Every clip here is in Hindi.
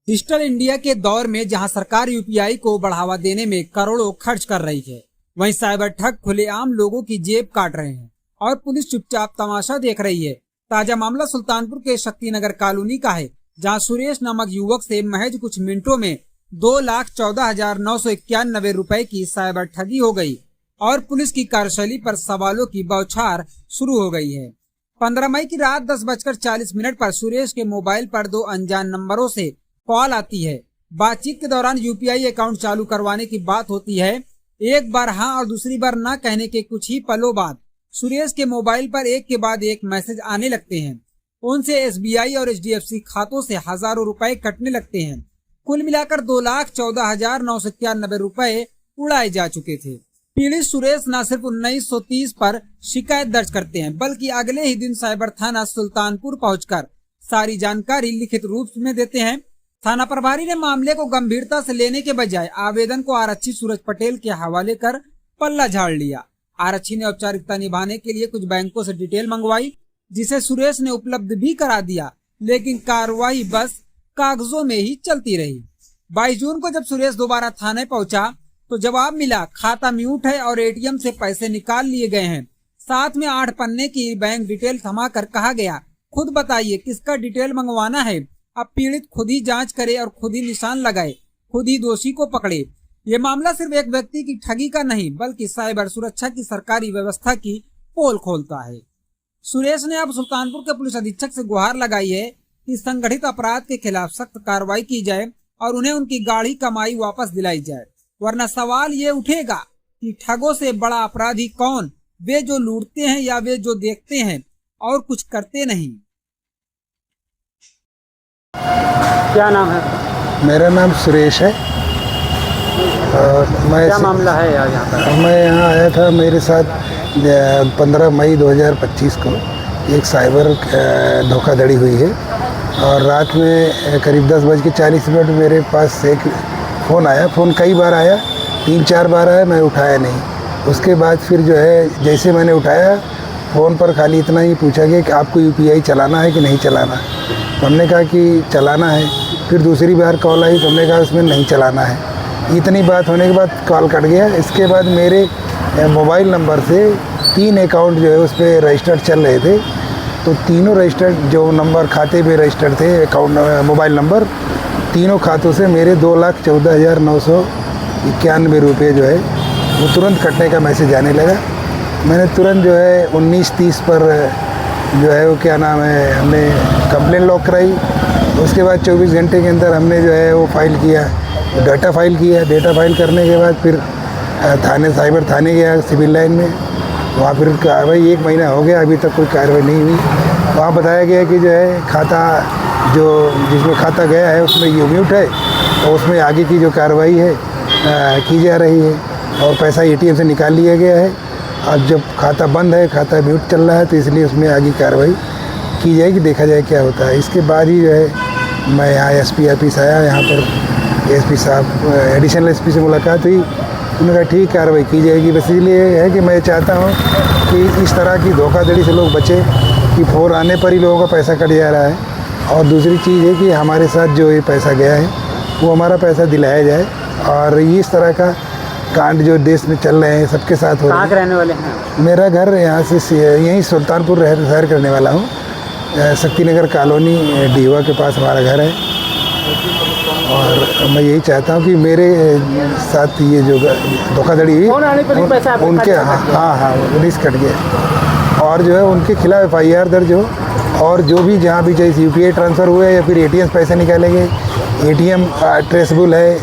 डिजिटल इंडिया के दौर में जहां सरकार यूपीआई को बढ़ावा देने में करोड़ों खर्च कर रही है, वहीं साइबर ठग खुलेआम लोगों की जेब काट रहे हैं और पुलिस चुपचाप तमाशा देख रही है। ताजा मामला सुल्तानपुर के शक्तिनगर कॉलोनी का है, जहां सुरेश नामक युवक से महज कुछ मिनटों में 2,14,991 रुपए की साइबर ठगी हो गई और पुलिस की कार्यशैली पर सवालों की बौछार शुरू हो गई है। 15 मई की रात 10:40 पर सुरेश के मोबाइल पर 2 अनजान नंबरों से कॉल आती है। बातचीत के दौरान यूपीआई अकाउंट चालू करवाने की बात होती है। एक बार हाँ और दूसरी बार ना कहने के कुछ ही पलों बाद सुरेश के मोबाइल पर एक के बाद एक मैसेज आने लगते हैं। उनसे एसबीआई और एचडीएफसी खातों से हजारों रुपए कटने लगते हैं। कुल मिलाकर 2,14,991 रुपए उड़ाए जा चुके थे। पीड़ित सुरेश न सिर्फ 1930 पर शिकायत दर्ज करते हैं, बल्कि अगले ही दिन साइबर थाना सुल्तानपुर पहुंचकर सारी जानकारी लिखित रूप में देते हैं। थाना प्रभारी ने मामले को गंभीरता से लेने के बजाय आवेदन को आरक्षी सूरज पटेल के हवाले कर पल्ला झाड़ लिया। आरक्षी ने औपचारिकता निभाने के लिए कुछ बैंकों से डिटेल मंगवाई, जिसे सुरेश ने उपलब्ध भी करा दिया, लेकिन कार्रवाई बस कागजों में ही चलती रही। 22 जून को जब सुरेश दोबारा थाने पहुंचा तो जवाब मिला, खाता म्यूट है और एटीएम से पैसे निकाल लिए गए हैं। साथ में 8 पन्ने की बैंक डिटेल थमा कर कहा गया, खुद बताइए किसका डिटेल मंगवाना है। अब पीड़ित खुद ही जांच करे और खुद ही निशान लगाए, खुद ही दोषी को पकड़े। ये मामला सिर्फ एक व्यक्ति की ठगी का नहीं, बल्कि साइबर सुरक्षा की सरकारी व्यवस्था की पोल खोलता है। सुरेश ने अब सुल्तानपुर के पुलिस अधीक्षक से गुहार लगाई है कि संगठित अपराध के खिलाफ सख्त कार्रवाई की जाए और उन्हें उनकी गाढ़ी कमाई वापस दिलाई जाए, वरना सवाल ये उठेगा कि ठगों से बड़ा अपराधी कौन, वे जो लूटते हैं या वे जो देखते हैं और कुछ करते नहीं। क्या नाम है? मेरा नाम सुरेश है और क्या मामला है यहाँ पर? मैं यहाँ आया था, मेरे साथ 15 मई 2025 को एक साइबर धोखाधड़ी हुई है और रात में करीब 10:40 मेरे पास एक फ़ोन आया। फ़ोन कई बार आया, 3-4 बार आया, मैं उठाया नहीं। उसके बाद फिर जो है जैसे मैंने उठाया, फ़ोन पर खाली इतना ही पूछा गया कि आपको यूपीआई चलाना है कि नहीं चलाना है। हमने कहा कि चलाना है। फिर दूसरी बार कॉल आई तो हमने कहा उसमें नहीं चलाना है। इतनी बात होने के बाद कॉल कट गया। इसके बाद मेरे मोबाइल नंबर से 3 अकाउंट जो है उस पर रजिस्टर्ड चल रहे थे, तो तीनों रजिस्टर्ड जो नंबर खाते पे रजिस्टर्ड थे अकाउंट मोबाइल नंबर, तीनों खातों से मेरे 2,14,991 रुपये जो है वो तुरंत कटने का मैसेज आने लगा। मैंने तुरंत जो है 19:30 पर जो है वो क्या नाम है, हमने कंप्लेन लॉक कराई। उसके बाद 24 घंटे के अंदर हमने जो है वो फाइल किया, डाटा फाइल किया। डेटा फाइल करने के बाद फिर थाने साइबर थाने गया सिविल लाइन में। वहाँ फिर कार्रवाई 1 महीना हो गया, अभी तक कोई कार्रवाई नहीं हुई। वहाँ बताया गया कि जो है खाता जो जिसमें खाता गया है उसमें ये म्यूट है और उसमें आगे की जो कार्रवाई है की जा रही है और पैसा एटीएम से निकाल लिया गया है। अब जब खाता बंद है, खाता म्यूट चल रहा है, तो इसलिए उसमें आगे कार्रवाई की जाएगी, देखा जाए क्या होता है। इसके बाद ही जो है मैं यहाँ एसपी ऑफिस आया। यहाँ पर एसपी साहब एडिशनल एसपी से मुलाकात हुई। उन्होंने कहा ठीक कार्रवाई की जाएगी। बस इसलिए है कि मैं चाहता हूँ कि इस तरह की धोखाधड़ी से लोग बचें कि फ़ोन आने पर ही लोगों का पैसा कट जा रहा है। और दूसरी चीज़ है कि हमारे साथ जो ये पैसा गया है वो हमारा पैसा दिलाया जाए। और इस तरह का कांड जो देश में चल रहे हैं सबके साथ हो रहा है। कहाँ के रहने वाले हैं? मेरा घर यहाँ से यहीं सुल्तानपुर शहर करने वाला हूँ। शक्तिनगर कॉलोनी डीवा के पास हमारा घर है। और मैं यही चाहता हूँ कि मेरे साथ ये जो धोखाधड़ी हुई उनके हाँ रिस्क कट गया और जो है उनके खिलाफ FIR दर्ज हो। और जो भी जहाँ भी चाहे यूपीआई ट्रांसफ़र हुए या फिर एटीएम पैसे निकालेंगे, एटीएम ट्रेसेबल है,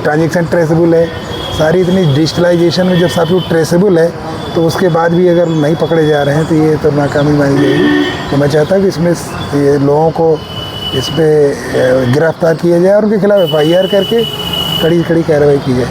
ट्रांजेक्शन ट्रेसेबल है, सारी इतनी डिजिटलाइजेशन में जब सब कुछ ट्रेसेबल है तो उसके बाद भी अगर नहीं पकड़े जा रहे हैं तो ये तो नाकामी मानी जाएगी। तो मैं चाहता हूँ कि इसमें ये लोगों को इस पर गिरफ्तार किया जाए और उनके खिलाफ FIR करके कड़ी कार्रवाई की जाए।